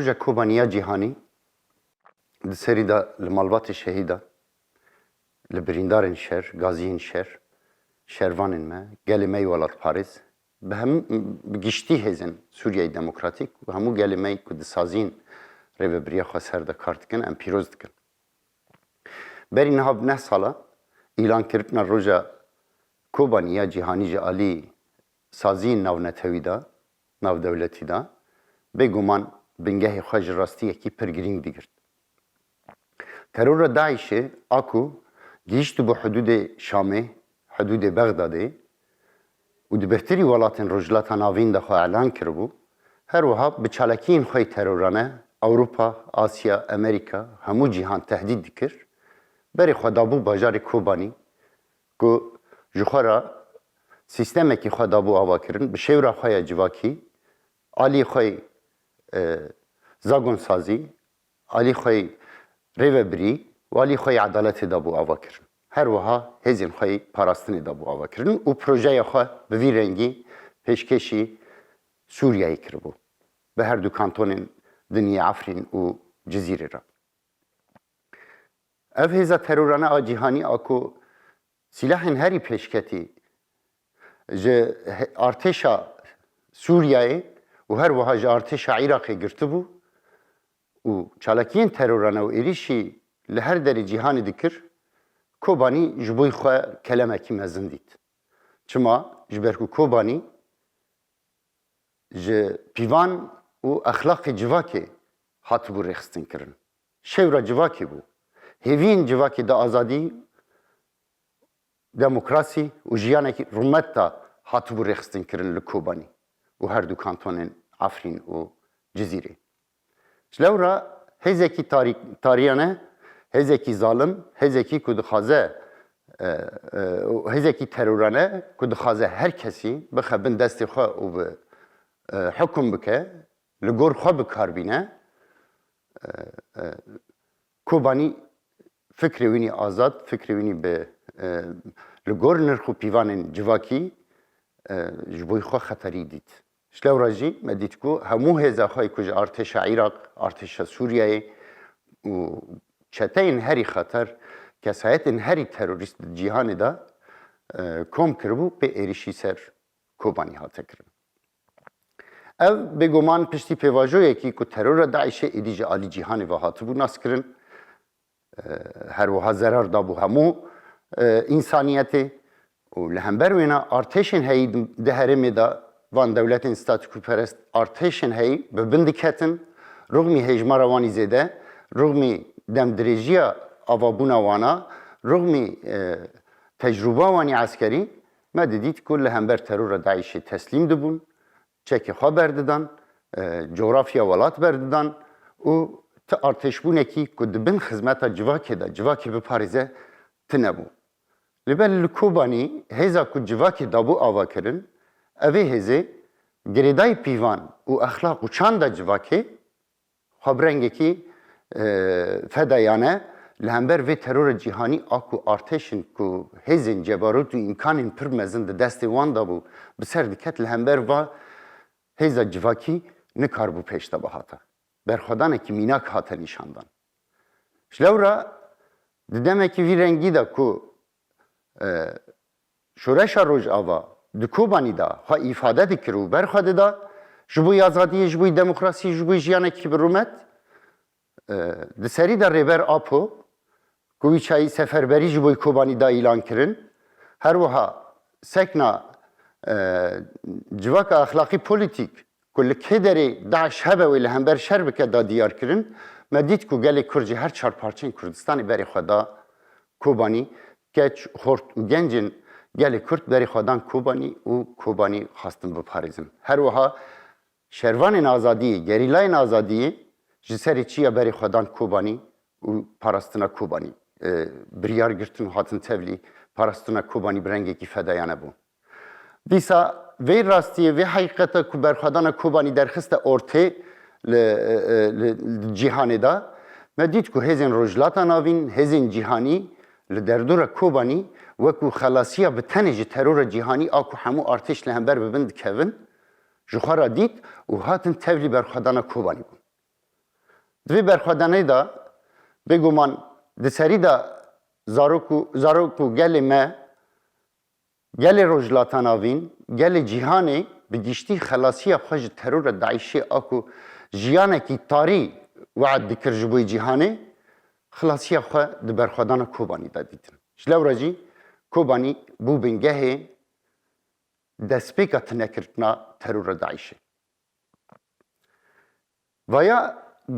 Roja Kobaniya cîhanî di serî de li malbatê şehîda li birîndarên şer, gaziyên şer, şervanên me, gelê me yê welatparêz bi giştî hêzên Sûriyeyê Demokratîk û hemû gelê me ku di saziyên rêveberiya xwe ser de kar dikin, em pîroz dikin. Berî niha bi 9 sala îlankirina Roja Kobaniya cîhanî ji alî saziyên navnetewî de, navdewletî de bêguman bingehê xwe ji rastiyekî pir girîng digirt. Terora Daişê a ku gihîştî bo hudûdê Şamê, hudûdê Bexdadê û di birtirî welatên Rojhilata Navîn de xwe elan kiribû, her wiha bi çalakiyên xwe terorane Ewropa, Asya, Amerîka, hemû cîhan tehdît dikir. Berê xwe dabû bajarê Kobanî ku ji xwe re sîstemekî xwe dabû avakirin, bi şêwra xwe ya civakî, alî xwe zagonsazî, alî xwe rêvebirî û alî xwe edaletê dabû avakirin. Her wiha hêzên xwe parastinê dabû avakirin û projeya xwe bi vî rengî pêşkêşî Sûriyeyê kiribû. Bi her du kantonên Dinî Efrîn û Cizîrê re. Ev hêza terorane a cîhanî a ku silahên herî pêşketî ji artêşa Sûriyeyê û her wiha ji artêşa Iraqê girtibû û çalakiyên terorane û êrişî li her derê cîhanê dikir, Kobanî ji bo xwe kelemekî mezin dît. Çima ji ber ku Kobanî ji pîvan û exlaqê civakê hatibû rêxistinkirin. Şêwra civakê bû. Hêviyên civakê de azadî, demokrasî û jiyanekî rûmet de hatibû rêxistinkirin li Kobanî û her du kantonên Efrîn û Cizîrê. Ji lewra hêzekî tariyane, hêzekî zalim, hêzekî ku dixwaze hêzekî terorane ku dixwaze her kesî bixebin destê xwe û bi hukm bike, li gor xwe bikarbîne, Kobanî fikrê wînî azad, fikrê wînî bi li gor nirx û pîvanên civakî ji bo xwe xeterî dît. Ji lewra jî me dît ku hemû hêza xwe ku ji artêşa Iraq, artêşa Sûriyeyê û çeteyên herî xeter, kesayetên herî terorîst di cîhanê de kom kiribû pê êrişî ser Kobanî hate kirin. Ev bêguman piştî pêvajoyekî ku terora Daişê êdî ji alî cîhanê ve hatibû nas kirin, her wiha zerar dabû hemû însaniyetê û li hember wêne artêşên heyî di herêmê de van dewletên statûperest artêşên heyî bi bin diketin, rûxmî hejmara wanî zêde, rûxmî demdirêjiya avabûna wana, rûxmî tecrûba wanî eskerî, me didît ku li hember terora Daişê teslîm dibûn, çekê xwe berdidan, coğrafya welat berdidan û ti artêşbûnekî ku di bin xizmeta civakê de civakê biparêze tinebû. Li ber li Kobanî hêza ku civakê dabû avakirin, evê hêzê girêdayî pîvan û exlaq û çanda civakê xwe bi rengekî fedayane li hember vê terora cîhanî a ku artêşin ku hêzên cebarût û îmkanên pir mezin di destê wan dabû bi ser diket li hember va hêza civakî nikarbû pêş de bihata. Berxwedanekî mînak hate nîşandan. Ji lewra di demekî vî rengî de ku şoreşa Rojava di Kobanî de xwe îfade dikir û berxwe dida ji bo azadiyê, ji bo demokrasî, ji bo jiyanekî bi rûmet, di serî de rêber Apo ku wî çayî seferberî ji bo Kobanî de îlan kirin, her wiha sekna civaka exlaqî polîtîk ku li kê derê Daeş hebe wê li hember şer bike da diyar kirin, me dît ku gelê Kurd jî her çar parçeyên Kurdistanê berê xwe da Kobanî, keç, xort û gencên gelê Kurd berê xwe dan Kobanî û Kobanî xwastin biparêzin. Her wiha şervanên azadiyê, gerîlayên azadiyê ji serê çiya berê xwe dan Kobanî û parastina Kobanî. Biryar girtin û hatin tevlî parastina Kobanî bi rengekî fedayane bû. Dîsa vê rastiyê, vê heqîqeta ku berxwedana Kobanî derxiste ortê li cîhanê de, me dît ku hêzên Rojhilata Navîn, hêzên cîhanî li derdora Kobanî wekû xelasiya bi tenê ji terora cîhanî a ku hemû artêş li hember bibin dikevin, ji xwe re dît û hatin tevlî berxwedana Kobanî bûn. دوی برخوادنه دا بگومان دسری دا زاروکو گل ما گل روجلاتان آوین گل جیهانی بگیشتی خلاصی خوش ترور داعشی آکو جیانه کی تاری وعد دکر جبوی جیهانی خلاصی خواه ده برخوادان کوبانی دا دیدن جلو راجی کوبانی بو بنگه دسپیکا تنکرتنا ترور داعشی ویا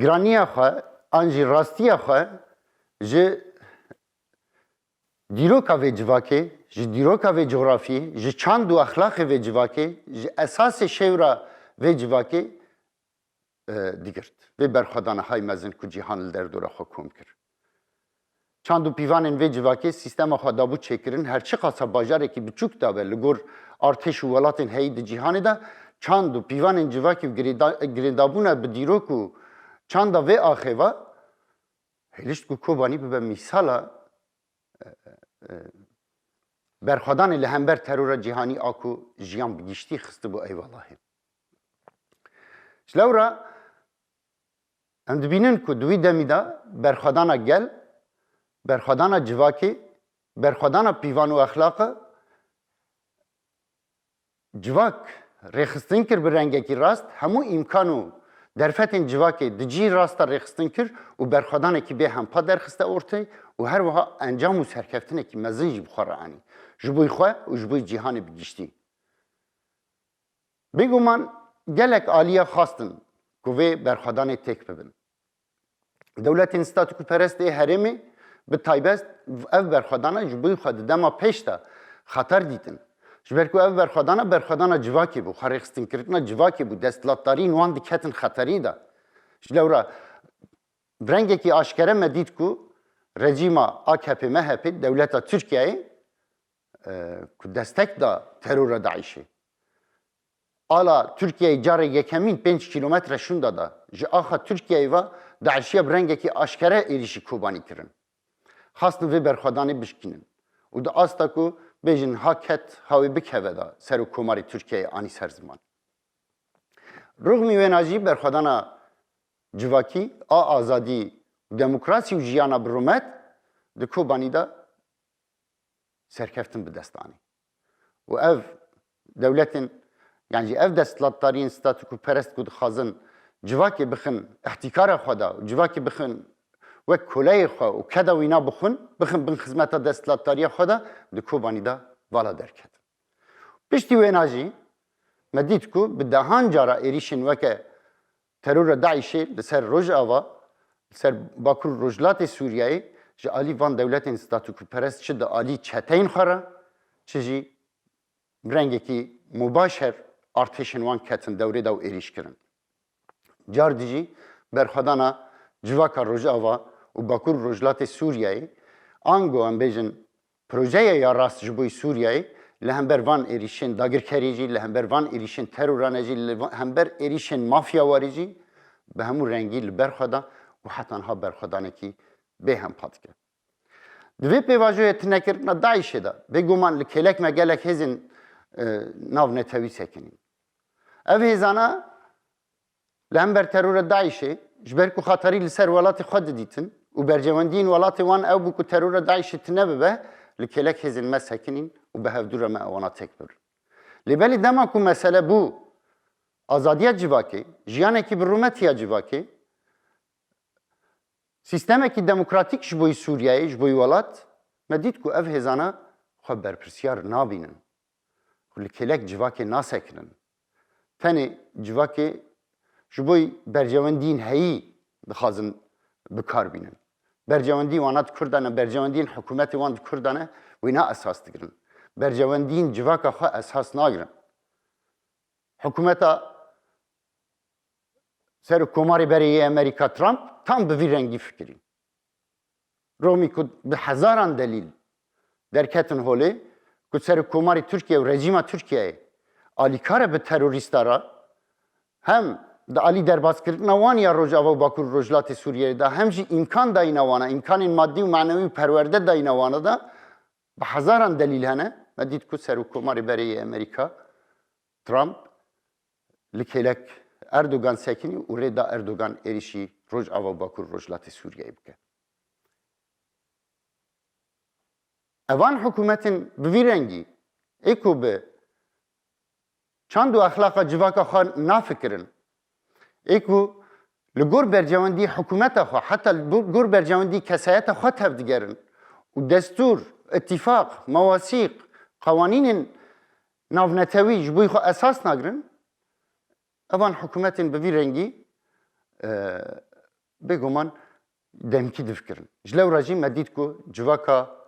گرانیا خواه انجی راستیا خواه جه دیروکا و جواکه جه دیروکا و جغرافی جه چند و اخلاق و جواکه جه اساس شورا و جواکه دیگرد و برخوادان های مزن که جهان در دور حکوم کرد چند و پیوان و جواکه سیستم خدابو چکرن هرچی قصا باجاره که بچوک داوه لگور ارتش و ولاتن هید جهانی دا چند و پیوان جواکه گریدابونه بدیروکو چند و آخه و هلیشت که کوبانی به مثالا برخوادان لهمبر ترور جهانی آکو جیان بگیشتی خسته بو ای والله شلورا هم دبینن که دوی دمی دا برخوادانا گل برخوادانا جواکی برخوادانا پیوان و اخلاق جواک ریخستن کر برنگه کی راست همو امکانو درفتن جواکی دجی راستا ریخستن کر و برخوادانه کی به هم پا درخسته ارته و هر وها انجام و سرکفتنه کی مزن جی بخوره انی جبوی خواه و جبوی جیهان بگیشتی بگو من گلک آلیا خواستن که وی برخوادانه تک ببین دولت استاتیکو پرسته هرمی به تایبست اف برخوادانه جبوی خود دما پیشتا خطر دیدن جبرکو اف برخوادانه جواکی بو خریخستن کردنا جواکی بو دستلاتداری نوان دکتن خطری دا جلورا برنگه کی آشکره مدید کو رژیما AKP MHP دولت ترکیه که دستک دا ترور داعشی آلا ترکیه جاره یکمین 5 کیلومتر شون داده جه آخا ترکیه و داعشیه برنگه کی آشکره ایریشی کوبانی کرن خواستن وی برخوادانی بشکنن و دا آستا کو بیجن حاکت هاوی بکهوه دا سر و کماری ترکیه آنی سر زمان رغمی ویناجی برخوادانا جواکی آزادی دموکراسی و جیانا برومت ده کوبانی دا سرکفتن بدستانی و اف دولتن یعنی اف دستلاتدارین ستاتیکو پرست کود خازن جواکی بخن احتکار خدا و جواکی بخن و کلای خوا و کدا وینا بخن بن خدمت دستلاتداری خدا ده کوبانی دا والا درکت پشتی ویناجی مدید کو به دهان جارا ایریشن وکه ترور داعشی لسر روج آوا سر باکور روجلات سوریه جه آلی وان دولت استاتیکو پرست چه ده آلی چتین خورا چه جی برنگه کی مباشر ارتشن وان کتن دوره دو ایریش کرن جار دیجی برخدانا جواکا روج آوا و باکور روجلات سوریه آنگو هم بیجن پروژه یا راست جبوی سوریه لهمبر وان ایریشن داگرکریجی لهمبر وان ایریشن ترورانجی لهمبر ایریشن مافیا واریجی به همون رنگی لبرخدا و حتی آنها برخدانه کی به هم پاد کرد. دوی پیواجوی تنکرنا داعشه دا بگومان لکلک مگلک هزین ناو نتوی سکنین. او هزانا لهمبر ترور داعشه جبرکو خطری لسر ولات خود دیتن و برجواندین ولات وان او بکو ترور داعشه تنبه لکلک هزین ما سکنین و به هفدور ما اوانا تکبر. لبالی دما کو مسئله بو آزادیت جواکی جیانه کی برومتیا جواکی سیستمی که دموکراتیک جبوی سوریه جبوی ولات مدید کو اف هزانا خو برپرسیار نابینن کل کلک جواکی ناسکنن تنی جواکی جبوی برجواندین هایی دخازن بکار بینن برجواندی وانات کردانه برجواندین حکومت وان کردانه وینا اساس دگرن برجواندین جواکا خو اساس ناگرن حکومتا سر کماری برای امریکا ترامپ tam به وی رنگی فکری رومی که به هزاران دلیل در کتن هوله که سر کماری ترکیه و رژیم ترکیه آلیکار به تروریستارا هم دا آلی در باز کردن وان یا روجاوا و باکور روجلات سوریه دا همچی امکان دای نوانه امکان مادی و معنوی پرورده دای نوانه دا به هزاران دلیل هنه مدید که سر کماری برای امریکا ترامپ لکیلک اردوغان سکنی و ردا اردوغان ایریشی Rojava Bakur Rojlatê Sûriyeyê bike. Evan hikûmetên bi vî rengî êku bi çand û exlaqa civaka xwe nafikirin, êku li gor bercewendî hikûmeta xwe heta li gor bercewendî kesayeta xwe tev digerin û destûr, itîfaq, mewasîq, qewanînên navnetewî ji bo xwe esas nagirin, evan hikûmetên bi vî rengî bêguman demkî difikirin. Ji lewra jî me dît ku civaka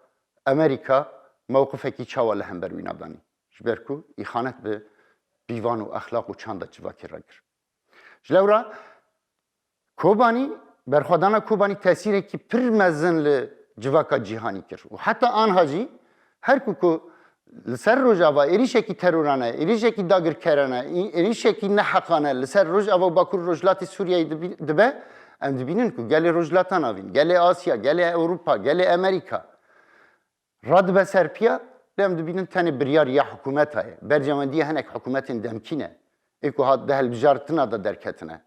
Amerîka mewqifekî çawa li hember wî nadanî. Ji ber ku îxanet bi pîvan û exlaq û çanda civakê re kir. Ji lewra Kobanî, berxwedana Kobanî tesîrekî pir mezin li civaka cîhanî kir. û heta anha jî her ku li ser Rojava êrişekî terorane, êrişekî dagirkerane, êrişekî neheqane li ser Rojava û Bakur Rojlatê Sûriyeyê dibe, em dibînin ku gelê rojlatan avîn, gelê Asya, gelê Ewropa, gelê Amerîka radibe serpiya, em dibînin tenê biryar ya hikûmeta ye. Bercewendiya hinek hikûmetên demkî ne. Êku hat dehelbijartina da derketine.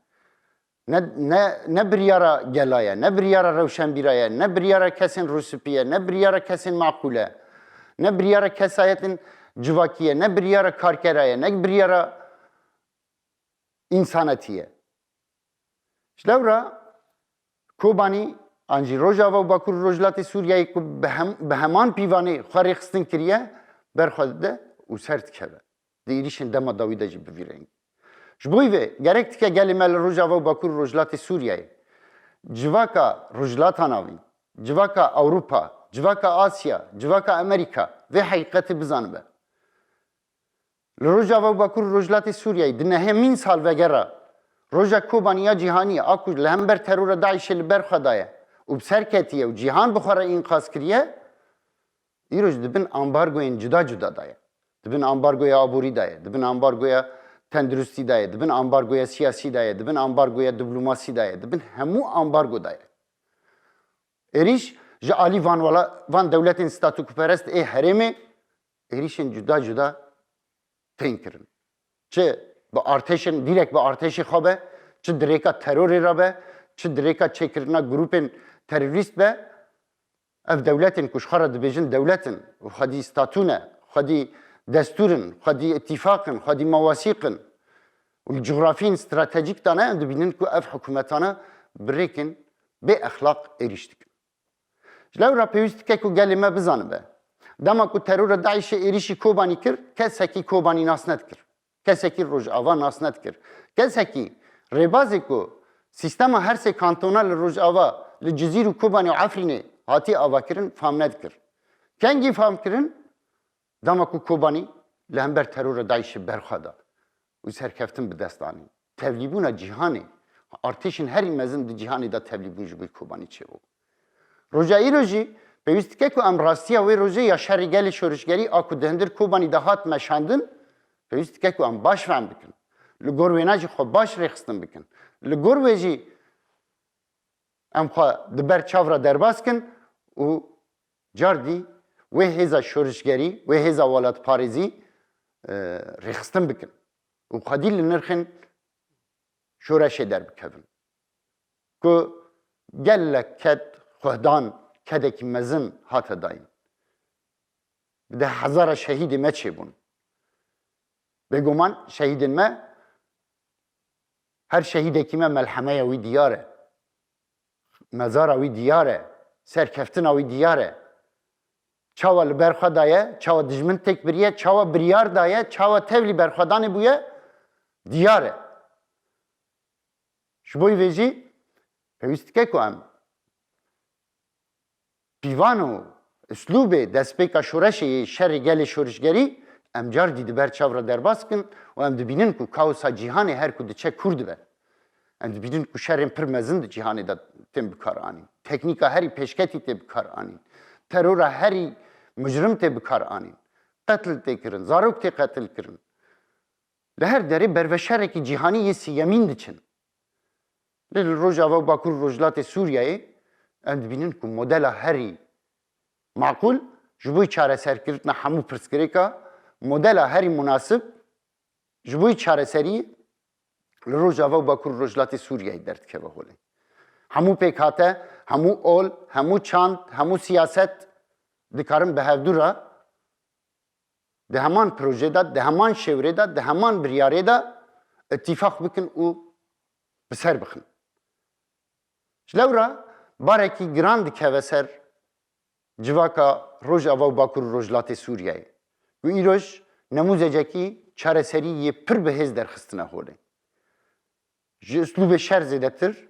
Ne biryara gelaya, ne biryara rewşenbîraya, ne biryara kesên Rûspîye, ne biryara kesên maqûle, ne biryara kesayetên civakiye, ne biryara karkeraya, ne biryara însanetiye. Ji lewra Kobanî an jî Rojava û Bakur Rojlatê Sûriyeyê ku bi heman pîvanê xwe rêxistin kiriye, berxwe dide û ser dikeve. Di êrişên dema dawî de jî bi vî rengî. Ji bo vê gerek dike gelê me li Rojava û Bakur Rojlatê Sûriyeyê civaka rojlatan avîn, civaka Ewropa, civaka Asya, civaka Amerîka vê heqîqetê bizanibe. Li Rojava û Bakur Rojlatê Sûriyeyê di nehemîn sal vegera roja Kobaniya cîhanî a ku li hember terora Daişê li ber xwe daye û bi ser ketiye û cîhan bi xwe re înqaz kiriye, îroj dibin ambargoyên cuda cuda daye. Dibin ambargoya aborî daye, dibin ambargoya tendurustî daye, dibin ambargoya siyasî daye, dibin ambargoya diplomasî daye, dibin hemû ambargo daye. Êrîş ji alî van dewletên statûperest ê herêmê êrişên cuda cuda tên kirin. Çi bi artêşên dîrek bi artêşê xwe be, çi dirêka terorê re be, çi dirêka çêkirina grûpên terorîst be, ev dewletên ku ji xwe re dibêjin dewletin û xwedî statûne, xwedî destûrin, xwedî itîfaqin, xwedî mewasîqin û li coğrafiyên stratejîk de ne em dibînin ku ev hikûmetane birêkin bê exlaq êrîş dikin. Ji lewra pêwîst dike ku gelê me bizanibe. Dema ku terora Daişê êrişî Kobanî kir, kesekî Kobanî nas nedikir. Kesekî Rojava nas nedikir. Kesekî rêbazê ku sîstema her sê kantona li Rojava, li Cizîr û Kobanî û Efrînê hatî avakirin fam nedikirin. Kengî fam kirin, dema ku Kobanî li hember terora Daişê berxwe da û serkeftin bi dest anî. Tevlîbûna cîhanê, artêşên herî mezin di cîhanê de tevlîbûn ji bo Kobanî çêbû. Roja îro jî pêwîst dike ku em rastiya wê rojê ya şerê gelê şorişgerî a ku di hindir Kobanî de hat meşandin, pêwîst dike ku em baş fehm bikin. Li gor wêne jî xwe baş rêxistin bikin. Li gor wê jî em xwe di ber çavra derbas kin û cardî wê hêza şorişgerî, wê hêza welatparêzî rêxistin bikin. û xwedî li nirxên şoreşê derbikevin. Ku gelek ked xwehdan kedekî mezin hate dayîn. Bi de hezara şehîdê me çêbûn. Bêguman şehîdên me, her şehîdekî me melhemeya wî diyar e. Mezara wî diyar e. Serkeftina wî diyar e. Çawa li ber xwe daye, çawa dijmin têk biriye, çawa biryar daye, çawa tevlî berxwedanê bûye, diyar e. Ji bo vê jî pêwîst dike ku em pîvan û üslûbê destpêka şoreşê şerê gelê şorişgerî em cardî di ber çavra derbas kin û em dibînin ku kaosa cîhanê her ku diçe kûr dibe. Em dibînin ku şerên pir mezin di cîhanê de tên bikar anîn. Teknîka herî pêşketî tê bikar anîn. Terora herî mujrim tê bikar anîn. Qetil tê kirin, zarok tê qetil kirin. Li her derê berveşerekî cîhanî yê siyemîn diçin. Li Rojava û Bakur Rojlatê Sûriyeyê em dibînin ku modela herî maqûl ji bo çareserkirina hemû pirsgirêka, modela herî munasib ji bo çareserî li Rojava û Bakur Rojlatê Sûriyeyê derdikeve holê. Hemû pêkhate, hemû ol, hemû çand, hemû siyaset dikarin bi hevdûra di heman projeda, di heman şewrêda, di heman biryarê de itîfaq bikin û bi ser bixin. Ji lewra barekî giran dikeve ser civaka Rojava û Bakur û Rojhilatê Sûriyeyê. Û îroj nemûzecekî çareseriyê pir bihêz derxistine holê. Ji üslûbê şer zêdetir,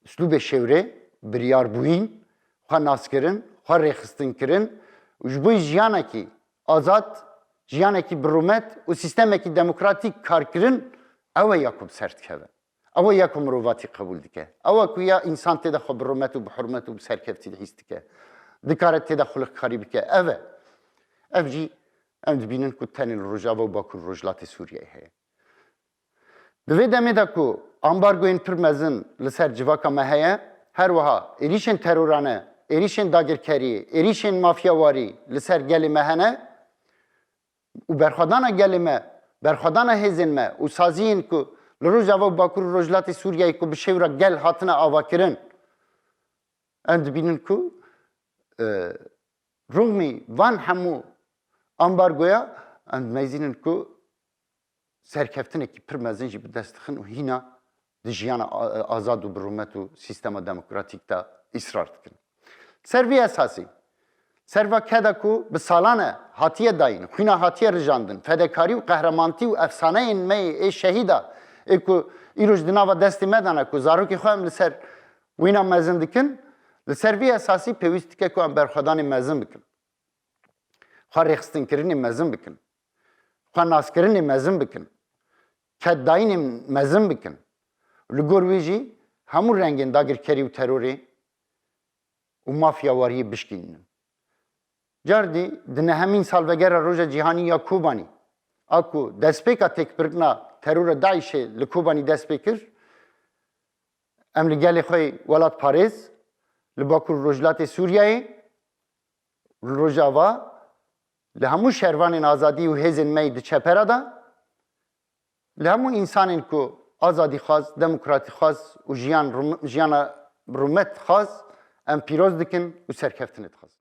üslûbê şewrê, biryarbûyîn, xwe naskirin, xwe rêxistinkirin û ji bo jiyanekî azad, jiyanekî birûmet û sîstemekî demokratîk karkirin ew e ya ku bi ser dikeve. Ew e ya ku mirovatî qebûl dike. Ew e ku ya însan têde xwe bi rûmet û bi hurmet û bi serkeftî hîs dike. Dikare têde xulukkarî bike. Ev e. Ev jî em dibînin ku tenê li Rojava û Bakur û Rojhilatê Sûriyeyê heye. Di vê demê de ku ambargoyên pir mezin li ser civaka me heye, her wiha êrişên terorane, êrişên dagirkeriyê, êrişên mafyawarî li ser gelê me hene û berxwedana gelê me, berxwedana hêzên me û saziyên ku li Rojava û Bakur û Rojhilatê Sûriyeyê ku bi şewra gel hatine avakirin, em dibînin ku rûmî van hemû ambargoya em dimezînin ku serkeftinekî pir mezin jî bi dest dixin û hîna di jiyana azad û bi rûmet û sîstema demokratîk de îsrar dikin. Ser vê esasî, serva ke de ku bi salan e hatiye dayîn, xwîna hatiye rijandin, fedekarî û qehremanî û efsaneyên me ê şehîda ê ku îroj di nava destê me dane ku zarokê xwe em li ser wîna mezin dikin, li ser vê esasî pêwîst dike ku em berxwedanê mezin bikin. Xwe rêxistinkirinê mezin bikin. Xwe naskirinê mezin bikin. Keddayînê mezin bikin. Li gor wê jî hemû rengên dagirkerî û terorê û mafyawariyê bişkînin. Cardî di nehemîn salvegera Roja Cîhanî ya Kobanî a ku destpêka têkbirina terora Daişê li Kobanî dest pê kir, em li gelê xwe welat Parêz, li Bakur û Rojhilatê Sûriyeyê, li Rojava, li hemû şervanên azadî û hêzên me di çepera de, li hemû însanên ku azadî xwaz, demokratî xwaz û jiyana rûmet xwaz, em pîroz dikin û serkeftinê dixwazin.